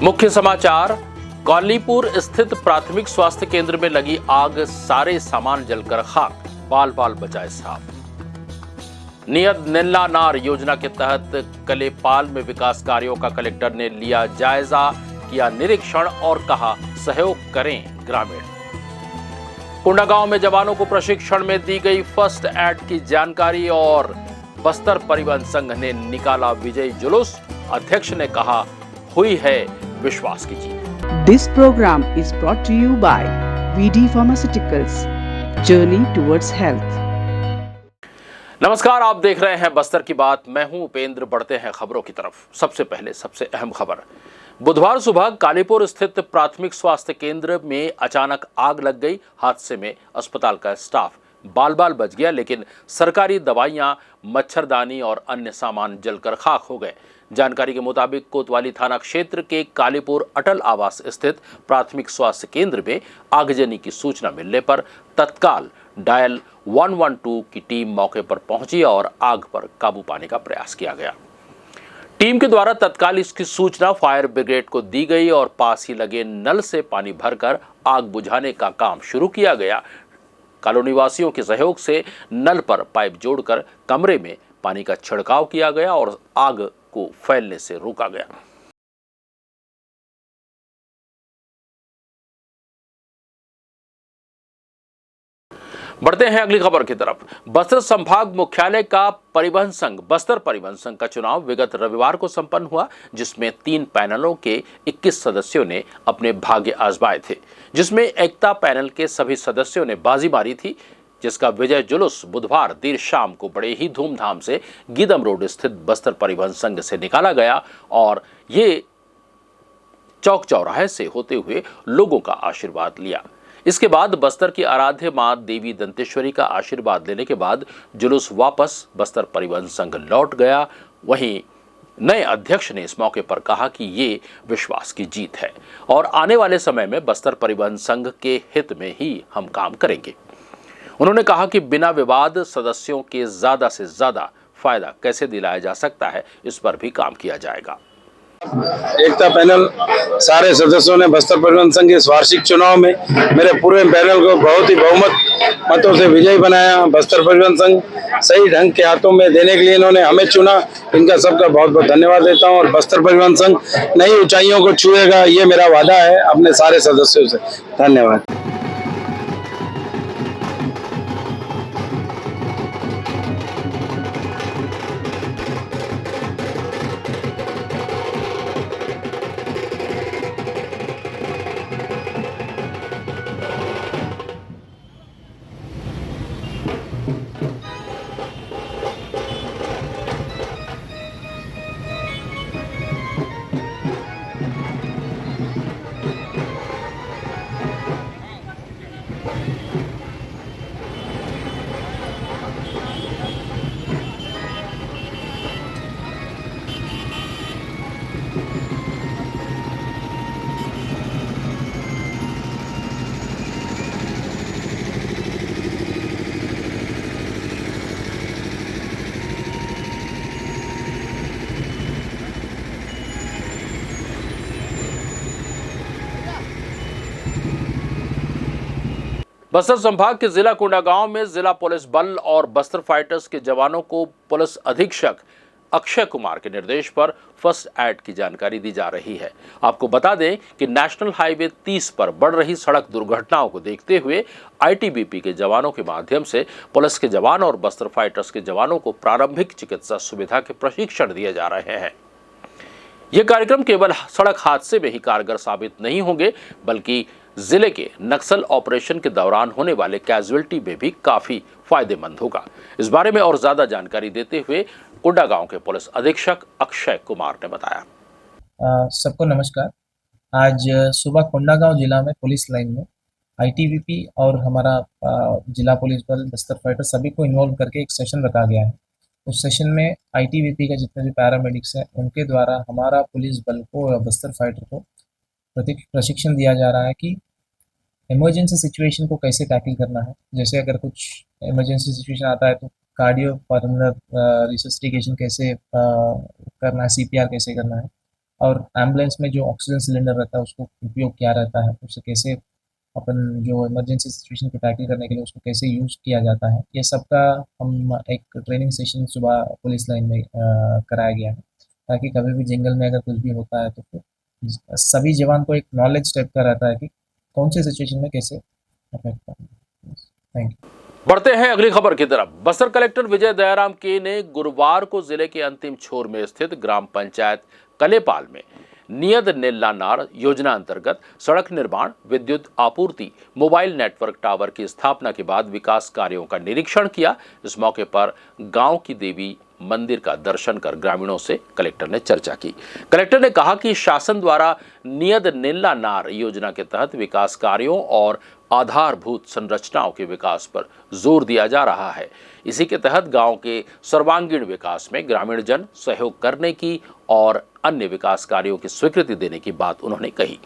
मुख्य समाचार। कौलीपुर स्थित प्राथमिक स्वास्थ्य केंद्र में लगी आग, सारे सामान जलकर खाक, बाल बाल बचाए साफ। नियत नीला नार योजना के तहत कलेपाल में विकास कार्यों का कलेक्टर ने लिया जायजा, किया निरीक्षण और कहा सहयोग करें ग्रामीण। कोंडागांव में जवानों को प्रशिक्षण में दी गई फर्स्ट एड की जानकारी और बस्तर परिवहन संघ ने निकाला विजयी जुलूस। अध्यक्ष ने कहा हुई है विश्वास की जीत। This program is brought to you by VD Pharmaceuticals, Journey towards Health। नमस्कार, आप देख रहे हैं बस्तर की बात। मैं हूं उपेंद्र। बढ़ते हैं खबरों की तरफ। सबसे पहले सबसे अहम खबर। बुधवार सुबह कालीपुर स्थित प्राथमिक स्वास्थ्य केंद्र में अचानक आग लग गई। हादसे में अस्पताल का स्टाफ बाल बाल बच गया, लेकिन सरकारी दवाइयां, मच्छरदानी और अन्य सामान जलकर खाक हो गए। जानकारी के मुताबिक कोतवाली थाना क्षेत्र के कालीपुर अटल आवास स्थित प्राथमिक स्वास्थ्य केंद्र में आगजनी की सूचना मिलने पर तत्काल डायल 112 की टीम मौके पर पहुंची और आग पर काबू पाने का प्रयास किया गया। टीम के द्वारा तत्काल इसकी सूचना फायर ब्रिगेड को दी गई और पास ही लगे नल से पानी भरकर आग बुझाने का काम शुरू किया गया। कॉलोनी वासियों के सहयोग से नल पर पाइप जोड़कर कमरे में पानी का छिड़काव किया गया और आग को फैलने से रोका गया। बढ़ते हैं अगली खबर की तरफ। बस्तर संभाग मुख्यालय का परिवहन संघ, बस्तर परिवहन संघ का चुनाव विगत रविवार को संपन्न हुआ, जिसमें 3 पैनलों के 21 सदस्यों ने अपने भाग्य आजमाए थे, जिसमें एकता पैनल के सभी सदस्यों ने बाजी मारी थी, जिसका विजय जुलूस बुधवार देर शाम को बड़े ही धूमधाम से गीदम रोड स्थित बस्तर परिवहन संघ से निकाला गया और ये चौक चौराहे से होते हुए लोगों का आशीर्वाद लिया। इसके बाद बस्तर की आराध्य मां देवी दंतेश्वरी का आशीर्वाद लेने के बाद जुलूस वापस बस्तर परिवहन संघ लौट गया। वहीं नए अध्यक्ष ने इस मौके पर कहा कि ये विश्वास की जीत है और आने वाले समय में बस्तर परिवहन संघ के हित में ही हम काम करेंगे। उन्होंने कहा कि बिना विवाद सदस्यों के ज्यादा से ज्यादा फायदा कैसे दिलाया जा सकता है, इस पर भी काम किया जाएगा। एकता पैनल सारे सदस्यों ने बस्तर परिवहन संघ के इस वार्षिक चुनाव में मेरे पूरे पैनल को बहुत ही बहुमत मतों से विजयी बनाया। बस्तर परिवहन संघ सही ढंग के हाथों में देने के लिए इन्होंने हमें चुना। इनका सबका बहुत बहुत धन्यवाद देता हूं और बस्तर परिवहन संघ नई ऊंचाइयों को छुएगा, ये मेरा वादा है अपने सारे सदस्यों से। धन्यवाद। बस्तर संभाग के जिला कोंडागांव में जिला पुलिस बल और बस्तर फाइटर्स के जवानों को पुलिस अधीक्षक अक्षय कुमार के निर्देश पर फर्स्ट एड की जानकारी दी जा रही है। आपको बता दें कि नेशनल हाईवे 30 पर बढ़ रही सड़क दुर्घटनाओं को देखते हुए आईटीबीपी के जवानों के माध्यम से पुलिस के जवान और बस्तर फाइटर्स के जवानों को प्रारंभिक चिकित्सा सुविधा के प्रशिक्षण दिए जा रहे हैं। ये कार्यक्रम केवल सड़क हादसे में ही कारगर साबित नहीं होंगे, बल्कि जिले के नक्सल ऑपरेशन के दौरान होने वाले कैजुअलिटी में भी काफी फायदेमंद होगा। इस बारे में और ज्यादा जानकारी देते हुए कोंडागांव के पुलिस अधीक्षक अक्षय कुमार ने बताया। सबको नमस्कार। आज सुबह कोंडागांव जिला में पुलिस लाइन में आईटीबीपी और हमारा जिला पुलिस बल, बस्तर फाइटर सभी को इन्वॉल्व करके एक सेशन रखा गया है। उस सेशन में आईटीबीपी का जितने भी पैरामेडिक्स हैं उनके द्वारा हमारा पुलिस बल को और बस्तर फाइटर को प्रशिक्षण दिया जा रहा है कि इमरजेंसी सिचुएशन को कैसे टैकल करना है। जैसे अगर कुछ इमरजेंसी सिचुएशन आता है तो कार्डियो पल्मोनरी रिससिटेशन कैसे करना है, सीपीआर कैसे करना है, और एम्बुलेंस में जो ऑक्सीजन सिलेंडर रहता है उसको उपयोग क्या रहता है, उससे कैसे अपन जो इमरजेंसी सिचुएशन को टैकल करने के लिए उसको कैसे यूज़ किया जाता है, ये सब का हम एक ट्रेनिंग सेशन सुबह पुलिस लाइन में कराया गया है, ताकि कभी भी जंगल में अगर कुछ भी होता है तो फिर सभी जवान को एक नॉलेज टाइप का रहता है कि कौन सी सिचुएशन में कैसे अफेक्ट करना है। Thank you. बढ़ते हैं अगली खबर की तरफ। बस्तर कलेक्टर विजय दयाराम के ने गुरुवार को जिले के अंतिम छोर में स्थित ग्राम पंचायत कलेपाल में नियत नीलानार योजना अंतर्गत सड़क निर्माण, विद्युत आपूर्ति, मोबाइल नेटवर्क टावर की स्थापना के बाद विकास कार्यों का निरीक्षण किया। इस मौके पर गांव की देवी मंदिर का दर्शन कर ग्रामीणों से कलेक्टर ने चर्चा की। कलेक्टर ने कहा कि शासन द्वारा नियत नीलानार योजना के तहत विकास कार्यों और आधारभूत संरचनाओं के विकास पर जोर दिया जा रहा है। इसी के तहत गांव के सर्वांगीण विकास में ग्रामीण जन सहयोग करने की और अन्य विकास कार्यों की स्वीकृति देने की बात उन्होंने कही।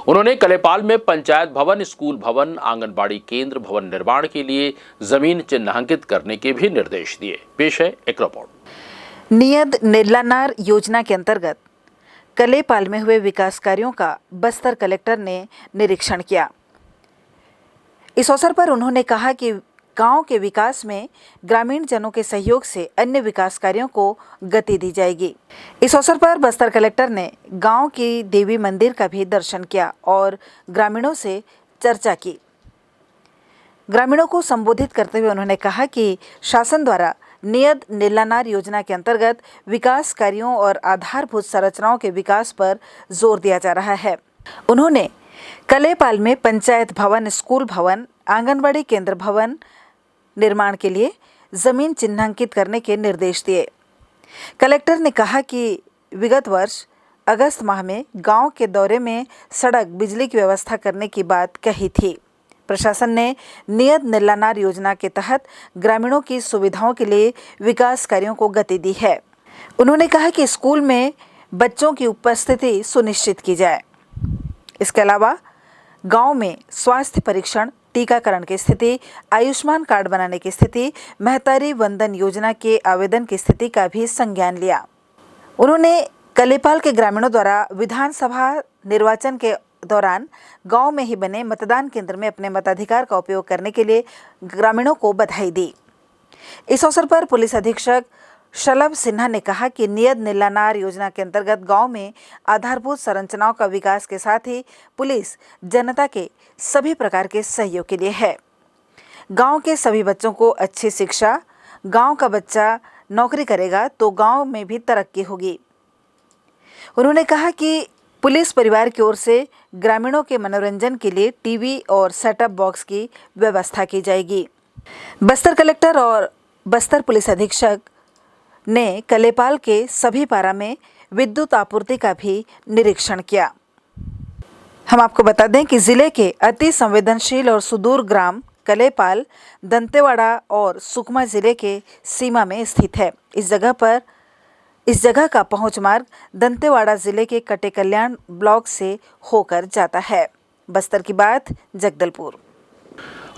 उन्होंने कलेपाल में पंचायत भवन, स्कूल भवन, आंगनबाड़ी केंद्र भवन निर्माण के लिए जमीन चिन्हांकित करने के भी निर्देश दिए। पेश है एक रिपोर्ट। नियत नीलानार योजना के अंतर्गत कलेपाल में हुए विकास कार्यों का बस्तर कलेक्टर ने निरीक्षण किया। इस अवसर पर उन्होंने कहा कि गांव के विकास में ग्रामीण जनों के सहयोग से अन्य विकास कार्यों को गति दी जाएगी। इस अवसर पर बस्तर कलेक्टर ने गांव की देवी मंदिर का भी दर्शन किया और ग्रामीणों से चर्चा की। ग्रामीणों को संबोधित करते हुए उन्होंने कहा कि शासन द्वारा नियत नीलानार योजना के अंतर्गत विकास कार्यों और आधारभूत संरचनाओं के विकास पर जोर दिया जा रहा है। उन्होंने कलेपाल में पंचायत भवन, स्कूल भवन, आंगनबाड़ी केंद्र भवन निर्माण के लिए जमीन चिन्हांकित करने के निर्देश दिए। कलेक्टर ने कहा कि विगत वर्ष अगस्त माह में गांव के दौरे में सड़क, बिजली की व्यवस्था करने की बात कही थी। प्रशासन ने नियत नीलानार योजना के तहत ग्रामीणों की सुविधाओं के लिए विकास कार्यों को गति दी है। उन्होंने कहा कि स्कूल में बच्चों की उपस्थिति सुनिश्चित की जाए। इसके अलावा गांव में स्वास्थ्य परीक्षण, टीकाकरण की स्थिति, आयुष्मान कार्ड बनाने की स्थिति, महतारी वंदन योजना के आवेदन की स्थिति का भी संज्ञान लिया। उन्होंने कलेपाल के ग्रामीणों द्वारा विधानसभा निर्वाचन के दौरान गांव में ही बने मतदान केंद्र में अपने मताधिकार का उपयोग करने के लिए ग्रामीणों को बधाई दी। इस अवसर पर पुलिस अधीक्षक शलभ सिन्हा ने कहा कि नियत नीलानार योजना के अंतर्गत गांव में आधारभूत संरचनाओं का विकास के साथ ही पुलिस जनता के सभी प्रकार के सहयोग के लिए है। गांव के सभी बच्चों को अच्छी शिक्षा, गांव का बच्चा नौकरी करेगा तो गांव में भी तरक्की होगी। उन्होंने कहा कि पुलिस परिवार की ओर से ग्रामीणों के मनोरंजन के लिए टीवी और सेटअप बॉक्स की व्यवस्था की जाएगी। बस्तर कलेक्टर और बस्तर पुलिस अधीक्षक ने कलेपाल के सभी पारा में विद्युत आपूर्ति का भी निरीक्षण किया। हम आपको बता दें कि जिले के अति संवेदनशील और सुदूर ग्राम कलेपाल दंतेवाड़ा और सुकमा जिले के सीमा में स्थित है। इस जगह का पहुंच मार्ग दंतेवाड़ा जिले के कटे कल्याण ब्लॉक से होकर जाता है। बस्तर की बात, जगदलपुर।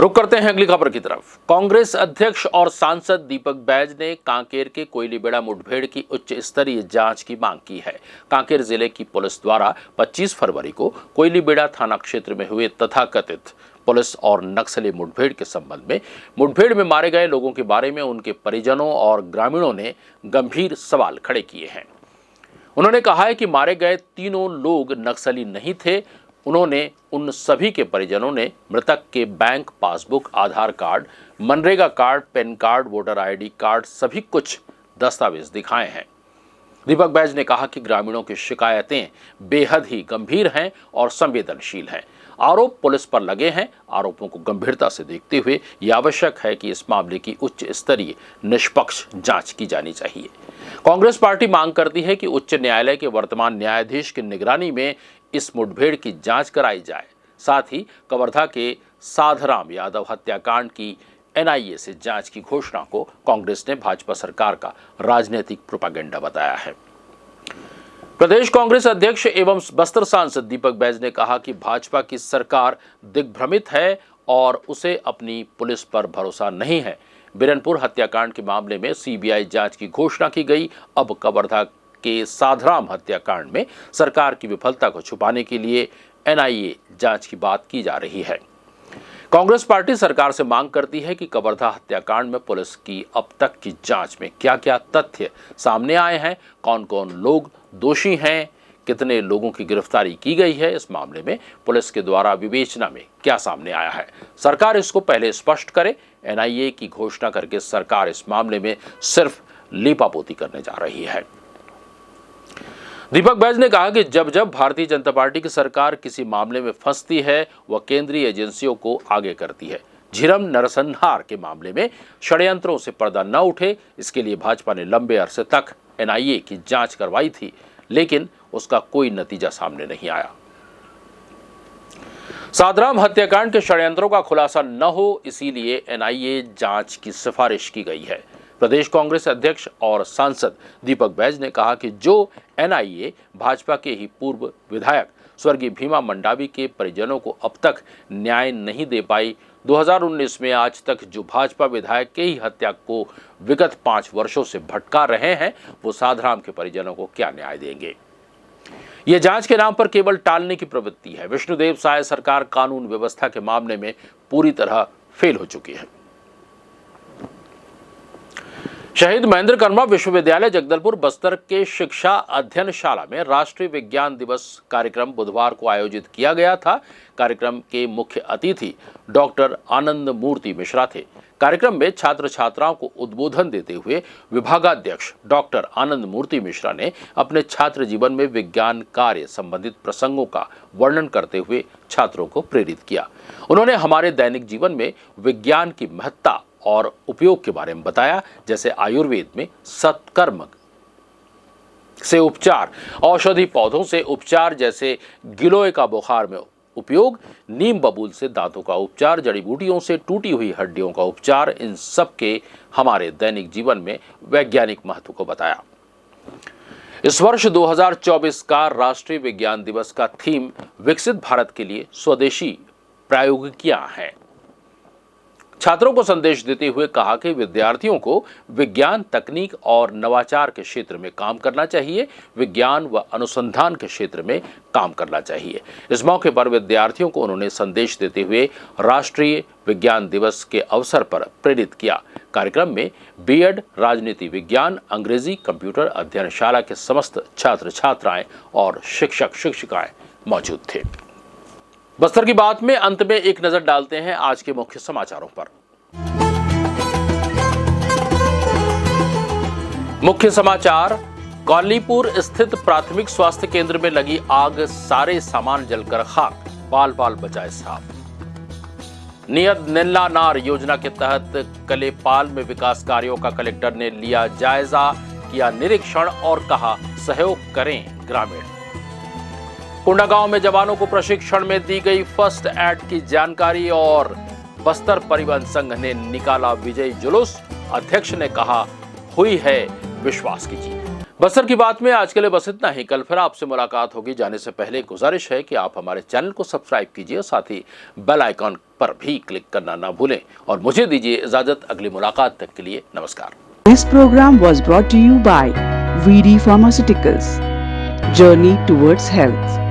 रुक करते हैं अगली खबर की तरफ। कांग्रेस अध्यक्ष और सांसद दीपक बैज ने कांकेर के कोयलीबेड़ा मुठभेड़ की उच्च स्तरीय जांच की मांग की है। कांकेर जिले की पुलिस द्वारा 25 फरवरी को कोयलीबेड़ा थाना क्षेत्र में हुए तथाकथित पुलिस और नक्सली मुठभेड़ के संबंध में मुठभेड़ में मारे गए लोगों के बारे में उनके परिजनों और ग्रामीणों ने गंभीर सवाल खड़े किए हैं। उन्होंने कहा है कि मारे गए तीनों लोग नक्सली नहीं थे। उन्होंने उन सभी के परिजनों ने मृतक के bank passbook, Aadhaar card, MNREGA card, PAN card, voter ID card, सभी कुछ दस्तावेज दिखाए हैं। दीपक बैज ने कहा कि ग्रामीणों की शिकायतें बेहद ही गंभीर हैं और संवेदनशील हैं। आरोप पुलिस पर लगे हैं। आरोपों को गंभीरता से देखते हुए यह आवश्यक है कि इस मामले की उच्च स्तरीय निष्पक्ष जांच की जानी चाहिए। कांग्रेस पार्टी मांग करती है कि उच्च न्यायालय के वर्तमान न्यायाधीश की निगरानी में इस मुठभेड़ की जांच कराई जाए। साथ ही कवर्धा के साधराम यादव हत्याकांड की एनआईए से जांच की घोषणा को कांग्रेस ने भाजपा सरकार का राजनीतिक प्रोपेगेंडा बताया है। प्रदेश कांग्रेस अध्यक्ष एवं बस्तर सांसद दीपक बैज ने कहा कि भाजपा की सरकार दिग्भ्रमित है और उसे अपनी पुलिस पर भरोसा नहीं है। बिरनपुर हत्याकांड के मामले में सीबीआई जांच की घोषणा की गई। अब कवर्धा के साधराम हत्याकांड में सरकार की विफलता को छुपाने के लिए एनआईए जांच की बात की जा रही है। कांग्रेस पार्टी सरकार से मांग करती है कि कवर्धा हत्याकांड में पुलिस की अब तक की जांच में क्या-क्या तथ्य सामने आए हैं, कौन-कौन लोग दोषी हैं, कितने लोगों की गिरफ्तारी की गई है, इस मामले में पुलिस के द्वारा विवेचना में क्या सामने आया है, सरकार इसको पहले स्पष्ट करे। एनआईए की घोषणा करके सरकार इस मामले में सिर्फ लीपापोती करने जा रही है। दीपक बैज ने कहा कि जब जब भारतीय जनता पार्टी की सरकार किसी मामले में फंसती है, वह केंद्रीय एजेंसियों को आगे करती है। झीरम नरसंहार के मामले में षड्यंत्रों से पर्दा न उठे, इसके लिए भाजपा ने लंबे अरसे तक एनआईए की जांच करवाई थी, लेकिन उसका कोई नतीजा सामने नहीं आया। साधराम हत्याकांड के षड्यंत्रों का खुलासा न हो, इसीलिए एनआईए जांच की सिफारिश की गई है। प्रदेश कांग्रेस अध्यक्ष और सांसद दीपक बैज ने कहा कि जो एनआईए भाजपा के ही पूर्व विधायक स्वर्गीय भीमा मंडावी के परिजनों को अब तक न्याय नहीं दे पाई, 2019 में आज तक जो भाजपा विधायक के ही हत्या को विगत 5 वर्षों से भटका रहे हैं, वो साधराम के परिजनों को क्या न्याय देंगे। ये जांच के नाम पर केवल टालने की प्रवृत्ति है। विष्णुदेव साय सरकार कानून व्यवस्था के मामले में पूरी तरह फेल हो चुकी है। शहीद महेंद्र कर्मा विश्वविद्यालय जगदलपुर बस्तर के शिक्षा अध्ययनशाला में राष्ट्रीय विज्ञान दिवस कार्यक्रम बुधवार को आयोजित किया गया था। कार्यक्रम के मुख्य अतिथि डॉक्टर आनंद मूर्ति मिश्रा थे। कार्यक्रम में छात्र छात्राओं को उद्बोधन देते हुए विभागाध्यक्ष डॉक्टर आनंद मूर्ति मिश्रा ने अपने छात्र जीवन में विज्ञान कार्य संबंधित प्रसंगों का वर्णन करते हुए छात्रों को प्रेरित किया। उन्होंने हमारे दैनिक जीवन में विज्ञान की महत्ता और उपयोग के बारे में बताया, जैसे आयुर्वेद में सत्कर्म से उपचार, औषधि पौधों से उपचार जैसे गिलोय का बुखार में उपयोग, नीम बबूल से दांतों का उपचार, जड़ी बूटियों से टूटी हुई हड्डियों का उपचार, इन सब के हमारे दैनिक जीवन में वैज्ञानिक महत्व को बताया। इस वर्ष 2024 का राष्ट्रीय विज्ञान दिवस का थीम विकसित भारत के लिए स्वदेशी प्रौद्योगिकियां हैं। छात्रों को संदेश देते हुए कहा कि विद्यार्थियों को विज्ञान, तकनीक और नवाचार के क्षेत्र में काम करना चाहिए, विज्ञान व अनुसंधान के क्षेत्र में काम करना चाहिए। इस मौके पर विद्यार्थियों को उन्होंने संदेश देते हुए राष्ट्रीय विज्ञान दिवस के अवसर पर प्रेरित किया। कार्यक्रम में बीएड, राजनीति विज्ञान, अंग्रेजी, कंप्यूटर अध्ययनशाला के समस्त छात्र छात्राएं और शिक्षक शिक्षिकाएं मौजूद थे। बस्तर की बात में अंत में एक नजर डालते हैं आज के मुख्य समाचारों पर। मुख्य समाचार, कौलीपुर स्थित प्राथमिक स्वास्थ्य केंद्र में लगी आग, सारे सामान जलकर खाक, बाल बाल बचाए साफ। नियत नीला नार योजना के तहत कलेपाल में विकास कार्यों का कलेक्टर ने लिया जायजा, किया निरीक्षण और कहा सहयोग करें ग्रामीण। कोंडागांव में जवानों को प्रशिक्षण में दी गई फर्स्ट एड की जानकारी और बस्तर परिवहन संघ ने निकाला विजयी जुलूस, अध्यक्ष ने कहा हुई है विश्वास की जीत। बस्तर की बात में आज के लिए बस इतना ही। कल फिर आपसे मुलाकात होगी। जाने से पहले गुजारिश है कि आप हमारे चैनल को सब्सक्राइब कीजिए, साथ ही बेल आइकॉन पर भी क्लिक करना ना भूलें और मुझे दीजिए इजाजत। अगली मुलाकात तक के लिए नमस्कार। This program was brought to you by VD Pharmaceuticals. Journey towards health.